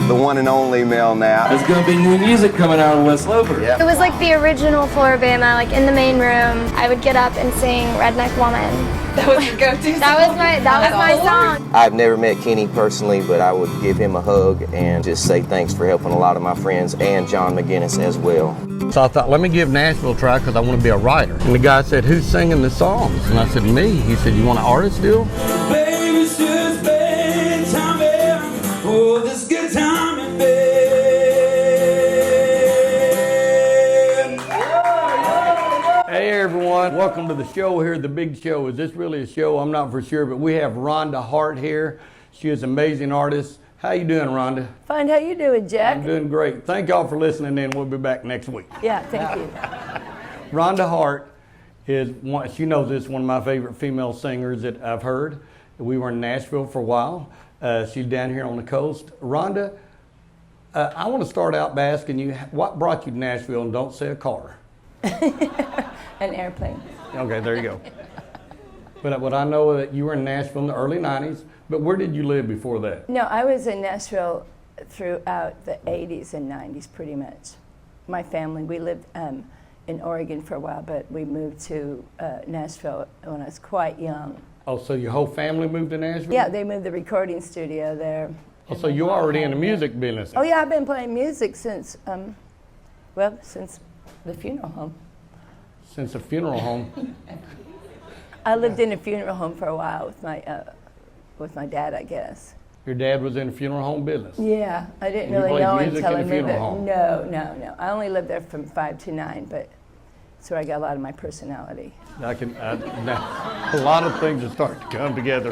the one and only Mel now. There's gonna be new music coming out of West Lover. Yeah. It was like the original Flora-Bama, like in the main room. I would get up and sing Redneck Woman. That was your go-to song? That was my song. I've never met Kenny personally, but I would give him a hug and just say thanks for helping a lot of my friends and John McGinnis as well. So I thought, let me give Nashville a try because I want to be a writer. And the guy said, who's singing the songs? And I said, me. He said, you want an artist deal? Baby, it's just bedtime, oh, this good time in bed. Hey everyone, welcome to the show here, the big show. Is this really a show? I'm not for sure, but we have Rhonda Hart here. She is an amazing artist. How you doing, Rhonda? Fine, how you doing, Jack? I'm doing great. Thank y'all for listening in. We'll be back next week. Yeah, thank you. Rhonda Hart is one, she knows this, one of my favorite female singers that I've heard. We were in Nashville for a while. She's down here on the coast. Rhonda, I want to start out by asking you, what brought you to Nashville, and don't say a car? An airplane. Okay, there you go. But what I know that you were in Nashville in the early 90s, but where did you live before that? No, I was in Nashville throughout the 80s and 90s pretty much. My family, we lived in Oregon for a while, but we moved to Nashville when I was quite young. Oh, so your whole family moved to Nashville? Yeah, they moved the recording studio there. Oh, so you're already in the music business? Oh yeah, I've been playing music since, since the funeral home. Since the funeral home? I lived in a funeral home for a while with my dad, I guess. Your dad was in the funeral home business? Yeah, I didn't You really played know music until in I the moved funeral there. home? No. I only lived there from 5 to 9, but that's where I got a lot of my personality. Now, a lot of things are starting to come together.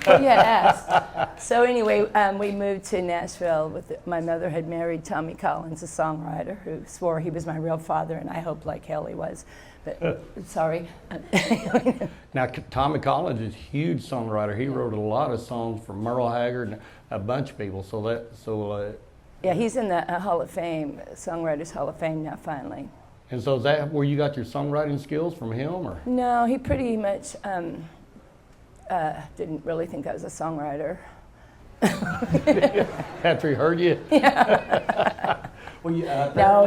Well, you had asked. So anyway, we moved to Nashville. My mother had married Tommy Collins, a songwriter, who swore he was my real father, and I hope like hell he was. But sorry. Now, Tommy Collins is a huge songwriter. He wrote a lot of songs for Merle Haggard and a bunch of people. Yeah, he's in the Hall of Fame, Songwriters Hall of Fame now, finally. And so is that where you got your songwriting skills from him, or? No, he pretty much didn't really think I was a songwriter. After he heard you? Yeah. Well,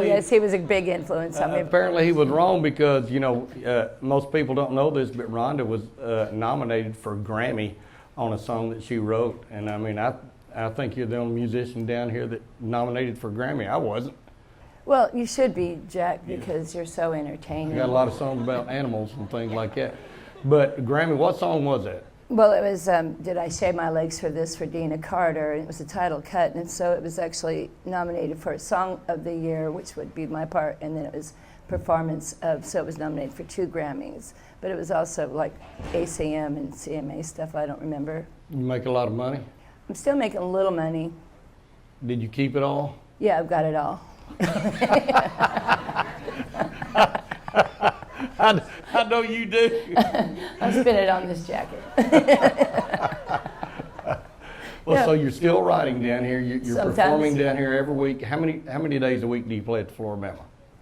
Yes, he was a big influence on me. Apparently he was wrong because, most people don't know this, but Rhonda was nominated for a Grammy on a song that she wrote. And I mean, I think you're the only musician down here that nominated for a Grammy. I wasn't. Well, you should be, Jack, because you're so entertaining. I got a lot of songs about animals and things like that. But Grammy, what song was that? Well, it was Did I Shave My Legs for This for Deana Carter, and it was a title cut, and so it was actually nominated for Song of the Year, which would be my part, and then it was performance of, so it was nominated for 2 Grammys. But it was also like ACM and CMA stuff, I don't remember. You make a lot of money? I'm still making a little money. Did you keep it all? Yeah, I've got it all. I know you do. I'll spin it on this jacket. Well, Yeah. so you're still writing down here. You're Sometimes. performing down here every week. How many days a week do you play at the Flora-Bama?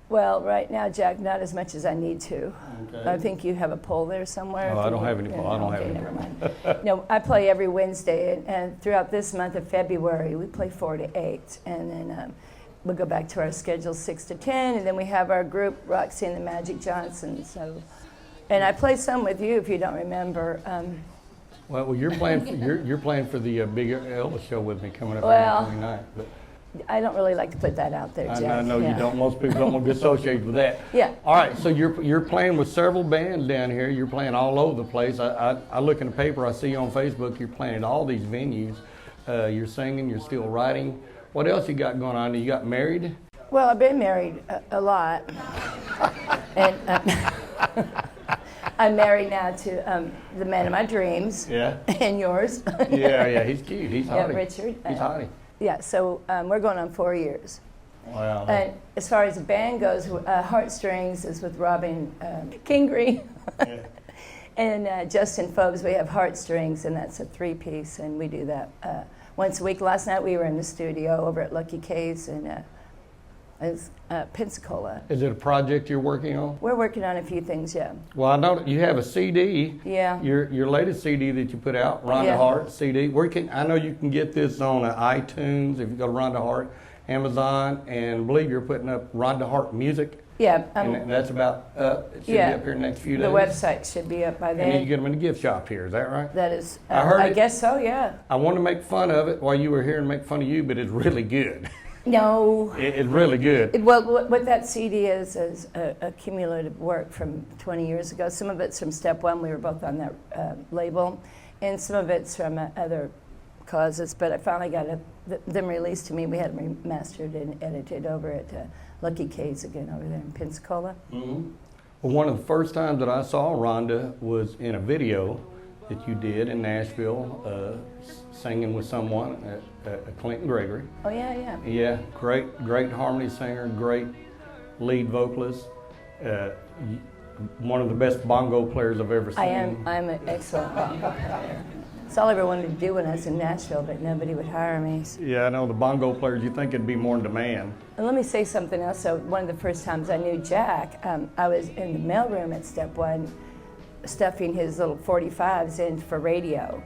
Well, right now, Jack, not as much as I need to. Okay. I think you have a poll there somewhere. Oh, I don't have any poll. I don't have Okay, any. never mind. No, I play every Wednesday, and throughout this month of February, we play 4 to 8, and then we'll go back to our schedule 6 to 10, and then we have our group, Roxy and the Magic Johnsons. So, and I play some with you if you don't remember. Well, you're playing for the big Elvis show with me coming up Well, on the 29th. But I don't really like to put that out there, Jack. I know Yeah. you don't. Most people don't want to be associated with that. Yeah. All right. So you're playing with several bands down here. You're playing all over the place. I look in the paper. I see you on Facebook. You're playing at all these venues. You're singing. You're still writing. What else you got going on? You got married? Well, I've been married a lot, and I'm married now to the man of my dreams. Yeah. And yours. Yeah. He's cute. He's Yeah, hottie. Richard. He's hottie. Yeah, so we're going on 4 years. Wow. And as far as the band goes, Heartstrings is with Robin Kingery. Yeah. And Justin Phobes, we have Heartstrings, and that's a 3-piece, and we do that once a week. Last night we were in the studio over at Lucky K's, and Is Pensacola. Is it a project you're working on? We're working on a few things, yeah. Well, I know that you have a CD. Yeah. Your latest CD that you put out, Rhonda Yeah. Hart CD. I know you can get this on iTunes if you go to Rhonda Hart, Amazon, and I believe you're putting up Rhonda Hart Music. Yeah. And that's about up. It should be up here in the next few days. The website should be up by then. And you get them in the gift shop here. Is that right? That is. I guess so. Yeah. I want to make fun of it while you were here and make fun of you, but it's really good. No. It's really good. Well, what that CD is a cumulative work from 20 years ago. Some of it's from Step One. We were both on that label, and some of it's from other causes. But I finally got them released to me. We had them remastered and edited over at Lucky K's again over there in Pensacola. Mm-hmm. Well, one of the first times that I saw Rhonda was in a video that you did in Nashville, singing with someone, Clinton Gregory. Oh yeah, yeah. Yeah, great harmony singer, great lead vocalist. One of the best bongo players I've ever seen. I'm an excellent bongo player. It's all I ever wanted to do when I was in Nashville, but nobody would hire me. Yeah, I know the bongo players, you think it'd be more in demand. And let me say something else. So one of the first times I knew Jack, I was in the mailroom at Step One, stuffing his little 45s in for radio,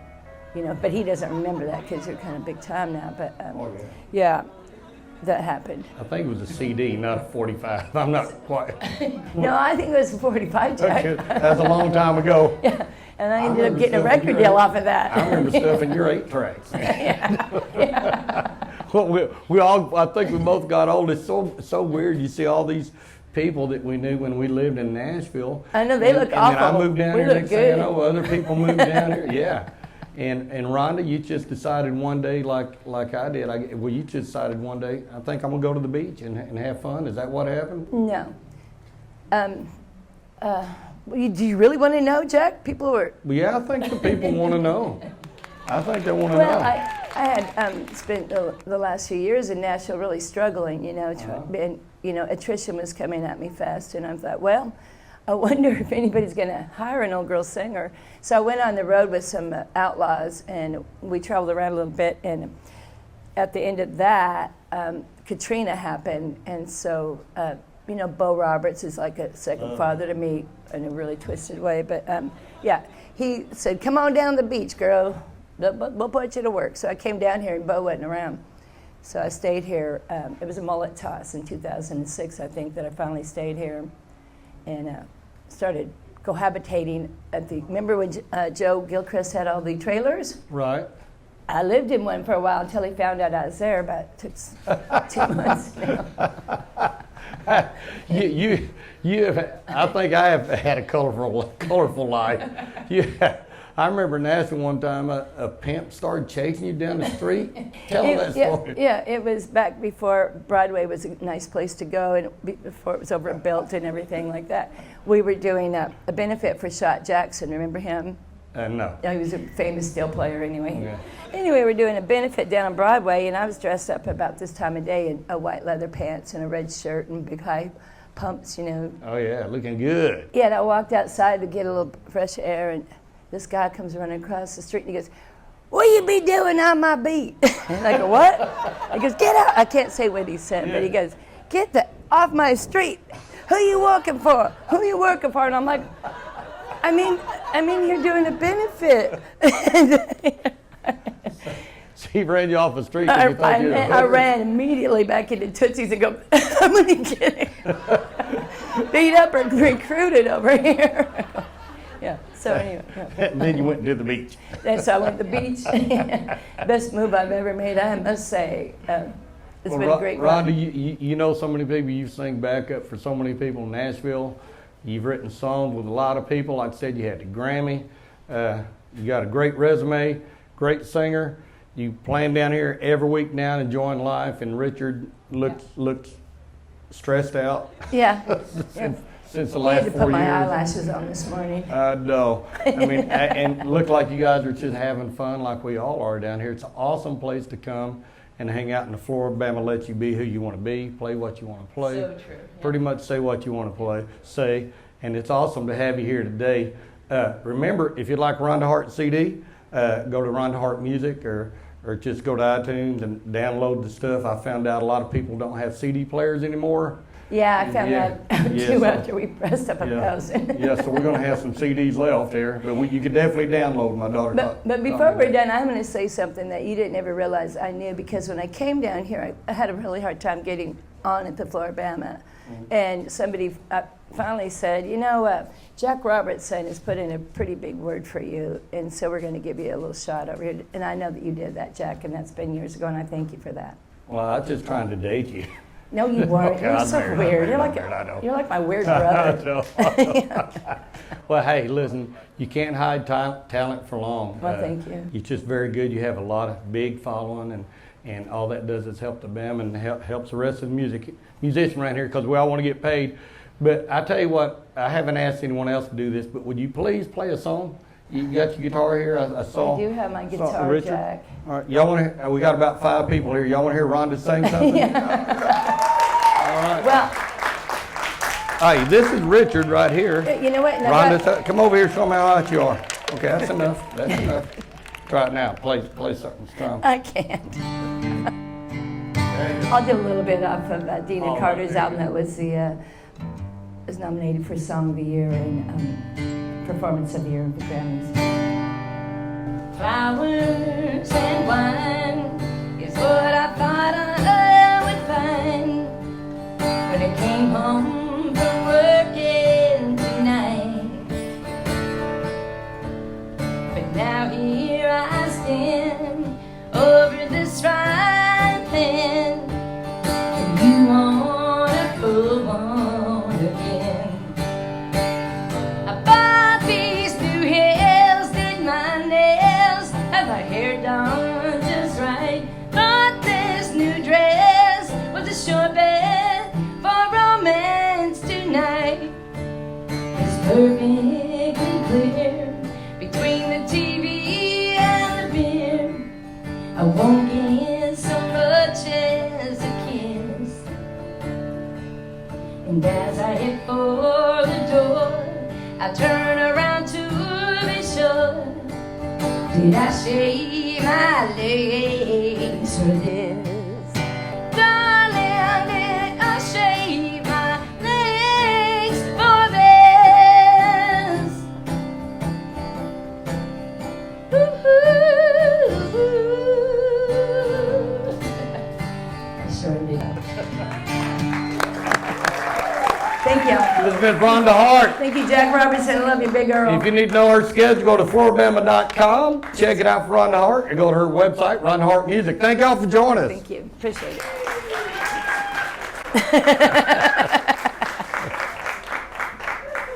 but he doesn't remember that because you're kind of big time now. But yeah, that happened. I think it was a CD, not a 45. I'm not quite. No, I think it was a 45, Jack. Okay, that's a long time ago. Yeah, and I ended up getting a record deal off of that. I remember stuffing your 8 tracks. Yeah. Well, I think we both got old. It's so weird. You see all these people that we knew when we lived in Nashville. I know, they look awful. And then I moved down We here, look next thing you good. know, other people moved down here. Yeah. And Rhonda, you just decided one day, like I did, you just decided one day, I think I'm going to go to the beach and have fun. Is that what happened? No. Do you really want to know, Jack? People were... Well, yeah, I think the people want to know. I think they want to Well, know. I had spent the last few years in Nashville really struggling, and, attrition was coming at me fast, and I thought, well, I wonder if anybody's going to hire an old girl singer. So I went on the road with some outlaws, and we traveled around a little bit, and at the end of that, Katrina happened, and so, Bo Roberts is like a second father to me in a really twisted way, but yeah, he said, come on down the beach, girl. We'll put you to work. So I came down here and Bo wasn't around. So I stayed here. It was a mullet toss in 2006, I think, that I finally stayed here and started cohabitating remember when Joe Gilchrist had all the trailers? Right. I lived in one for a while until he found out I was there, about it took 2 months. You have, I think I have had a colorful life. Yeah. I remember in Nashville one time a pimp started chasing you down the street. Tell them that story. Yeah, it was back before Broadway was a nice place to go, and before it was overbuilt and everything like that. We were doing a benefit for Shot Jackson. Remember him? No. He was a famous steel player anyway. Yeah. Anyway, we're doing a benefit down on Broadway, and I was dressed up about this time of day in a white leather pants and a red shirt and big high pumps, Oh, yeah, looking good. Yeah, and I walked outside to get a little fresh air, and this guy comes running across the street, and he goes, what you be doing on my beat? And I go, what? He goes, get out. I can't say what he said, but he goes, get off my street. Who you working for? Who you working for? And I'm like, I mean, you're doing a benefit. So he ran you off the street. I ran immediately back into Tootsie's and go, I'm going to get him. Beat up or recruited over here. Yeah, so anyway. Yeah. And then you went to the beach. So I went to the beach. Best move I've ever made, I must say. It's been a great run. Rhonda, you know so many people. You sing backup for so many people in Nashville. You've written songs with a lot of people. Like I said, you had the Grammy. You got a great resume, great singer. You playing down here every week now, enjoying life. And Richard looks stressed out. Yeah. Since the last 4 years. I had to put my eyelashes on this morning. No. I mean, and look like you guys are just having fun like we all are down here. It's an awesome place to come and hang out in the Flora-Bama, let you be who you want to be, play what you want to play. So true. Yeah. Pretty much say what you want to say. And it's awesome to have you here today. Remember, if you'd like Rhonda Hart CD, go to Rhonda Hart Music or or just go to iTunes and download the stuff. I found out a lot of people don't have CD players anymore. Yeah, I found Yeah. that Yeah, too so- after we pressed up 1,000. Yeah, so we're going to have some CDs left there, but you can definitely download. My daughter. But before we're done, I'm going to say something that you didn't ever realize I knew, because when I came down here, I had a really hard time getting on at the Flora-Bama. And somebody finally said, you know, Jack Robertson has put in a pretty big word for you, and so we're going to give you a little shot over here. And I know that you did that, Jack, and that's been years ago, and I thank you for that. Well, I was just trying to date you. No, you weren't. Okay, You're I'm so married, weird. I'm married, I know. You're like my weird brother. Well, hey, listen, you can't hide talent for long. Well, thank you. You're just very good. You have a lot of big following, and all that does is help the band and helps the rest of the musician right here, because we all want to get paid. But I tell you what, I haven't asked anyone else to do this, but would you please play a song? You got your guitar here? I saw. I do have my saw guitar, Richard. Jack. All right, y'all want to? We got about 5 people here. Y'all want to hear Rhonda sing something? All right. Well, Hey, this is Richard right here. you know what? Now Rhonda, come over here, show me how out you are. Okay, that's enough. That's enough. Try it now. Play something strong. I can't. I'll do a little bit off of Deana Carter's album that was nominated for Song of the Year and Performance of the Year of the Grammys. Flowers and wine is what I thought I would find when I came home from working tonight. But now here I stand over this frying pan, and you wanna pull on again. I bought these new heels, did my nails, had my hair done just right. Bought this new dress with a short bed for romance tonight. It's perfectly clear between the TV and the beer. I won't get so much as a kiss. And as I head for the door, I turn around to be sure. Did I shave my legs for this? Darling, did I shave my legs for this? I sure did. Thank you. This has been Rhonda Hart. Thank you, Jack Robertson. I love you, Big Earl. If you need to know her schedule, go to florabama.com. Check it out for Rhonda Hart, or go to her website, Rhonda Hart Music. Thank y'all for joining us. Thank you. Appreciate it.